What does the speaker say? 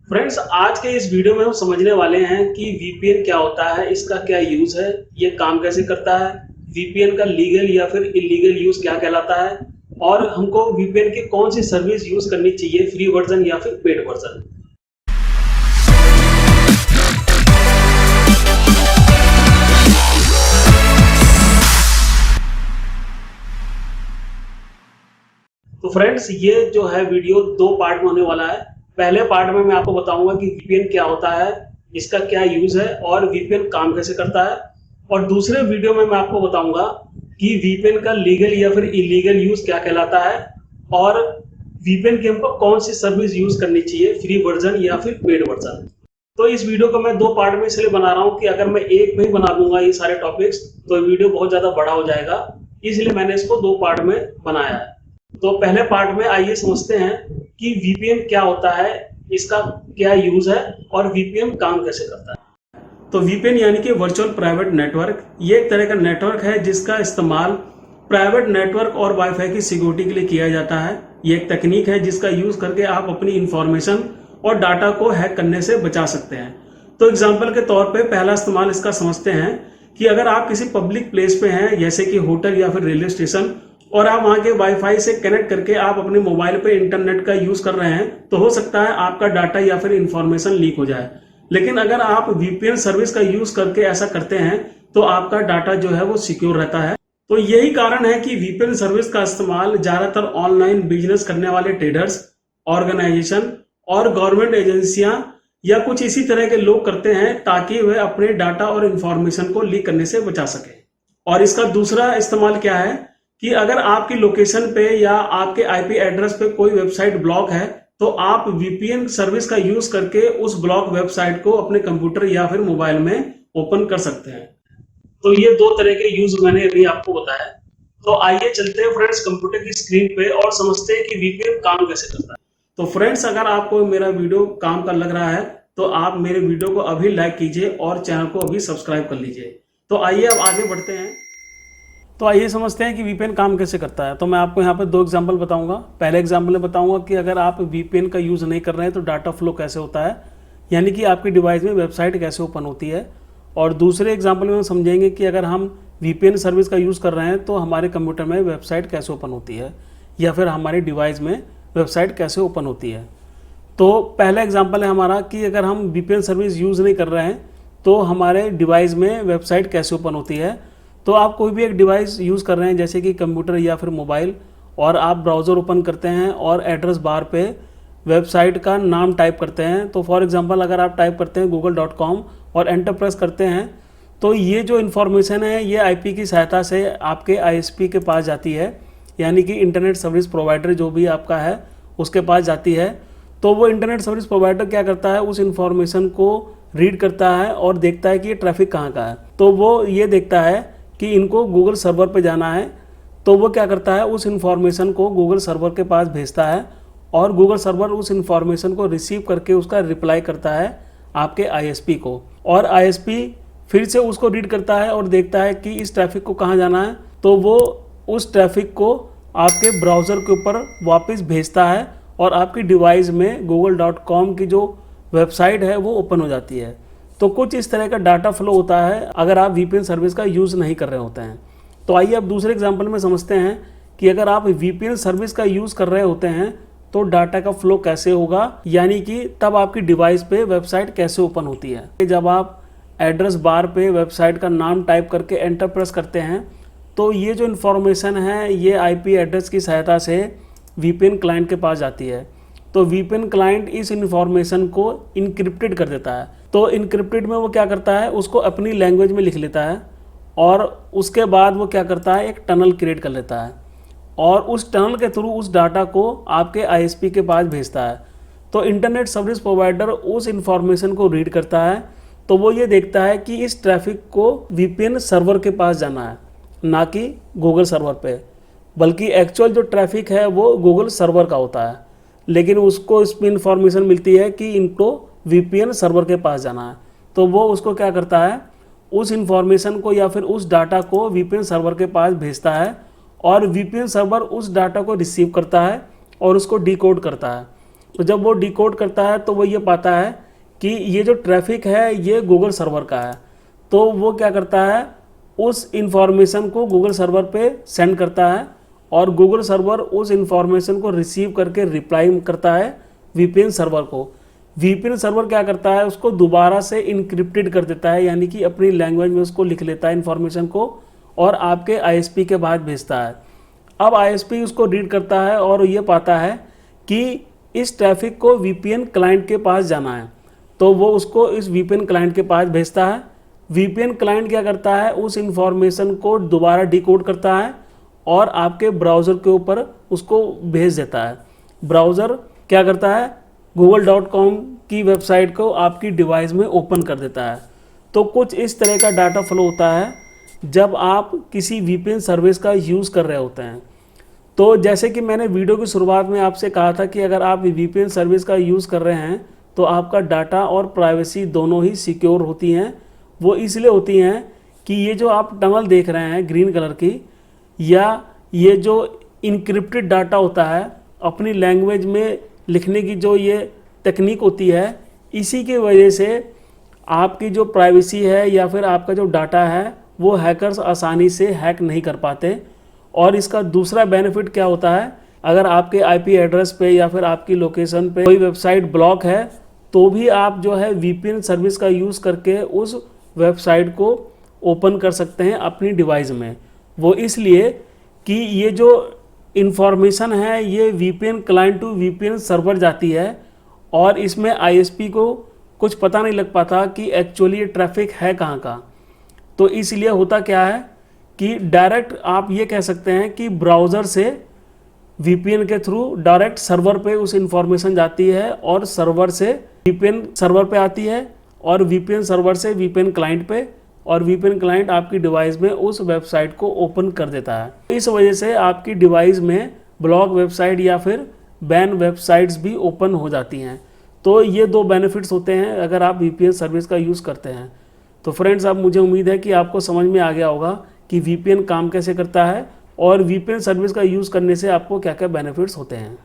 Friends, आज के इस वीडियो में हम समझने वाले हैं कि वीपीएन क्या होता है, इसका क्या यूज है, ये काम कैसे करता है, वीपीएन का लीगल या फिर इलीगल यूज क्या कहलाता है और हमको वीपीएन की कौन सी सर्विस यूज करनी चाहिए, फ्री वर्जन या फिर पेड वर्जन। तो फ्रेंड्स, ये जो है वीडियो दो पार्ट में होने वाला है। पहले पार्ट में मैं आपको बताऊंगा कि वीपीएन क्या होता है, इसका क्या यूज है और वीपीएन काम कैसे करता है। और दूसरे वीडियो में मैं आपको बताऊंगा कि वीपीएन का लीगल या फिर इलीगल यूज क्या कहलाता है और वीपीएन की हमको कौन सी सर्विस यूज करनी चाहिए, फ्री वर्जन या फिर पेड वर्जन। तो इस वीडियो को मैं दो पार्ट में इसलिए बना रहा हूँ कि अगर मैं एक में ही बना दूंगा ये सारे टॉपिक्स तो वीडियो बहुत ज्यादा बड़ा हो जाएगा, इसलिए मैंने इसको दो पार्ट में बनाया है। तो पहले पार्ट में आइए समझते हैं कि वीपीएन क्या होता है, इसका क्या यूज है और वीपीएन काम कैसे करता है। तो वीपीएन यानी कि वर्चुअल प्राइवेट नेटवर्क, ये एक तरह का नेटवर्क है जिसका इस्तेमाल प्राइवेट नेटवर्क और वाईफाई की सिक्योरिटी के लिए किया जाता है। ये एक तकनीक है जिसका यूज करके आप अपनी इंफॉर्मेशन और डाटा को हैक करने से बचा सकते हैं। तो एग्जाम्पल के तौर पे पहला इस्तेमाल इसका समझते हैं कि अगर आप किसी पब्लिक प्लेस पे हैं जैसे कि होटल या फिर रेलवे स्टेशन और आप वहां के वाईफाई से कनेक्ट करके आप अपने मोबाइल पे इंटरनेट का यूज कर रहे हैं, तो हो सकता है आपका डाटा या फिर इंफॉर्मेशन लीक हो जाए। लेकिन अगर आप वीपीएन सर्विस का यूज करके ऐसा करते हैं तो आपका डाटा जो है वो सिक्योर रहता है। तो यही कारण है कि वीपीएन सर्विस का इस्तेमाल ज्यादातर ऑनलाइन बिजनेस करने वाले ट्रेडर्स, ऑर्गेनाइजेशन और गवर्नमेंट एजेंसियां या कुछ इसी तरह के लोग करते हैं ताकि वे अपने डाटा और इंफॉर्मेशन को लीक करने से बचा सके। और इसका दूसरा इस्तेमाल क्या है कि अगर आपकी लोकेशन पे या आपके आईपी एड्रेस पे कोई वेबसाइट ब्लॉक है तो आप वीपीएन सर्विस का यूज करके उस ब्लॉक वेबसाइट को अपने कंप्यूटर या फिर मोबाइल में ओपन कर सकते हैं। तो ये दो तरह के यूज मैंने अभी आपको बताया। तो आइए चलते हैं फ्रेंड्स कंप्यूटर की स्क्रीन पे और समझते हैं कि वीपीएन काम कैसे करता है। तो फ्रेंड्स, अगर आपको मेरा वीडियो काम का लग रहा है तो आप मेरे वीडियो को अभी लाइक कीजिए और चैनल को अभी सब्सक्राइब कर लीजिए। तो आइए अब आगे बढ़ते हैं। तो आइए समझते हैं कि वीपीएन काम कैसे करता है। तो मैं आपको यहाँ पे दो एग्जांपल बताऊंगा। पहले एग्जांपल में बताऊंगा कि अगर आप वीपीएन का यूज़ नहीं कर रहे हैं तो डाटा फ्लो कैसे होता है, यानी कि आपकी डिवाइस में वेबसाइट कैसे ओपन होती है। और दूसरे एग्जाम्पल में हम समझेंगे कि अगर हम वीपीएन सर्विस का यूज़ कर रहे हैं तो हमारे कंप्यूटर में वेबसाइट कैसे ओपन होती है या फिर हमारी डिवाइस में वेबसाइट कैसे ओपन होती है। तो पहला एग्जाम्पल है हमारा कि अगर हम वीपीएन सर्विस यूज़ नहीं कर रहे हैं तो हमारे डिवाइस में वेबसाइट कैसे ओपन होती है। तो आप कोई भी एक डिवाइस यूज़ कर रहे हैं जैसे कि कंप्यूटर या फिर मोबाइल, और आप ब्राउज़र ओपन करते हैं और एड्रेस बार पे वेबसाइट का नाम टाइप करते हैं। तो फॉर एग्जांपल अगर आप टाइप करते हैं google.com और एंटर प्रेस करते हैं तो ये जो इन्फॉर्मेशन है ये आईपी की सहायता से आपके आईएसपी के पास जाती है, यानी कि इंटरनेट सर्विस प्रोवाइडर जो भी आपका है उसके पास जाती है। तो वो इंटरनेट सर्विस प्रोवाइडर क्या करता है, उस इन्फॉर्मेशन को रीड करता है और देखता है कि ये ट्रैफिक कहाँ का है। तो वो ये देखता है कि इनको गूगल सर्वर पे जाना है, तो वो क्या करता है, उस इन्फॉर्मेशन को गूगल सर्वर के पास भेजता है और गूगल सर्वर उस इन्फॉर्मेशन को रिसीव करके उसका रिप्लाई करता है आपके आईएसपी को, और आईएसपी फिर से उसको रीड करता है और देखता है कि इस ट्रैफिक को कहाँ जाना है। तो वो उस ट्रैफिक को आपके ब्राउज़र के ऊपर वापस भेजता है और आपकी डिवाइस में google.com की जो वेबसाइट है वो ओपन हो जाती है। तो कुछ इस तरह का डाटा फ्लो होता है अगर आप वीपीएन सर्विस का यूज़ नहीं कर रहे होते हैं। तो आइए अब दूसरे एग्जांपल में समझते हैं कि अगर आप वीपीएन सर्विस का यूज़ कर रहे होते हैं तो डाटा का फ्लो कैसे होगा, यानी कि तब आपकी डिवाइस पे वेबसाइट कैसे ओपन होती है। जब आप एड्रेस बार पे वेबसाइट का नाम टाइप करके एंटर प्रेस करते हैं तो ये जो इन्फॉर्मेशन है ये आईपी एड्रेस की सहायता से वीपीएन क्लाइंट के पास जाती है। तो वीपीएन क्लाइंट इस इन्फॉर्मेशन को इनक्रिप्टेड कर देता है। तो इनक्रिप्टेड में वो क्या करता है, उसको अपनी लैंग्वेज में लिख लेता है और उसके बाद वो क्या करता है, एक टनल क्रिएट कर लेता है और उस टनल के थ्रू उस डाटा को आपके आईएसपी के पास भेजता है। तो इंटरनेट सर्विस प्रोवाइडर उस इन्फॉर्मेशन को रीड करता है, तो वो ये देखता है कि इस ट्रैफिक को वीपीएन सर्वर के पास जाना है, ना कि गूगल सर्वर पे, बल्कि एक्चुअल जो ट्रैफिक है वो गूगल सर्वर का होता है, लेकिन उसको इसमें इंफॉर्मेशन मिलती है कि इनको वीपीएन सर्वर के पास जाना है। तो वो उसको क्या करता है, उस इंफॉर्मेशन को या फिर उस डाटा को वीपीएन सर्वर के पास भेजता है और वीपीएन सर्वर उस डाटा को रिसीव करता है और उसको डिकोड करता है। तो जब वो डिकोड करता है तो वो ये पाता है कि ये जो ट्रैफिक है ये गूगल सर्वर का है। तो वो क्या करता है, उस इंफॉर्मेशन को गूगल सर्वर पे सेंड करता है और गूगल सर्वर उस इंफॉर्मेशन को रिसीव करके रिप्लाई करता है वीपीएन सर्वर को। वीपीएन सर्वर क्या करता है, उसको दोबारा से इनक्रिप्टेड कर देता है, यानी कि अपनी लैंग्वेज में उसको लिख लेता है इन्फॉर्मेशन को और आपके आईएसपी के बाद भेजता है। अब आईएसपी उसको रीड करता है और ये पाता है कि इस ट्रैफिक को वीपीएन क्लाइंट के पास जाना है, तो वो उसको इस वीपीएन क्लाइंट के पास भेजता है। वीपीएन क्लाइंट क्या करता है, उस इंफॉर्मेशन को दोबारा डिकोड करता है और आपके ब्राउज़र के ऊपर उसको भेज देता है। ब्राउज़र क्या करता है, google.com की वेबसाइट को आपकी डिवाइस में ओपन कर देता है। तो कुछ इस तरह का डाटा फ्लो होता है जब आप किसी वीपीएन सर्विस का यूज़ कर रहे होते हैं। तो जैसे कि मैंने वीडियो की शुरुआत में आपसे कहा था कि अगर आप वीपीएन सर्विस का यूज़ कर रहे हैं तो आपका डाटा और प्राइवेसी दोनों ही सिक्योर होती हैं। वो इसलिए होती हैं कि ये जो आप टनल देख रहे हैं ग्रीन कलर की, या ये जो इनक्रिप्टेड डाटा होता है अपनी लैंग्वेज में लिखने की जो ये टेक्निक होती है, इसी की वजह से आपकी जो प्राइवेसी है या फिर आपका जो डाटा है वो हैकर्स आसानी से हैक नहीं कर पाते। और इसका दूसरा बेनिफिट क्या होता है, अगर आपके आईपी एड्रेस पे या फिर आपकी लोकेशन पे कोई वेबसाइट ब्लॉक है तो भी आप जो है वीपीएन सर्विस का यूज़ करके उस वेबसाइट को ओपन कर सकते हैं अपनी डिवाइस में। वो इसलिए कि ये जो इन्फॉर्मेशन है ये VPN client to VPN server जाती है और इसमें आईएसपी को कुछ पता नहीं लग पाता कि एक्चुअली ये ट्रैफिक है कहाँ का। तो इसलिए होता क्या है कि डायरेक्ट आप ये कह सकते हैं कि ब्राउज़र से वीपीएन के थ्रू डायरेक्ट सर्वर पे उस इंफॉर्मेशन जाती है और सर्वर से वीपीएन सर्वर पे आती है और वीपीएन सर्वर से वीपीएन क्लाइंट पे, और वीपीएन क्लाइंट आपकी डिवाइस में उस वेबसाइट को ओपन कर देता है। इस वजह से आपकी डिवाइस में ब्लॉक वेबसाइट या फिर बैन वेबसाइट्स भी ओपन हो जाती हैं। तो ये दो बेनिफिट्स होते हैं अगर आप वीपीएन सर्विस का यूज़ करते हैं। तो फ्रेंड्स, अब मुझे उम्मीद है कि आपको समझ में आ गया होगा कि वीपीएन काम कैसे करता है और वीपीएन सर्विस का यूज़ करने से आपको क्या क्या बेनिफिट्स होते हैं।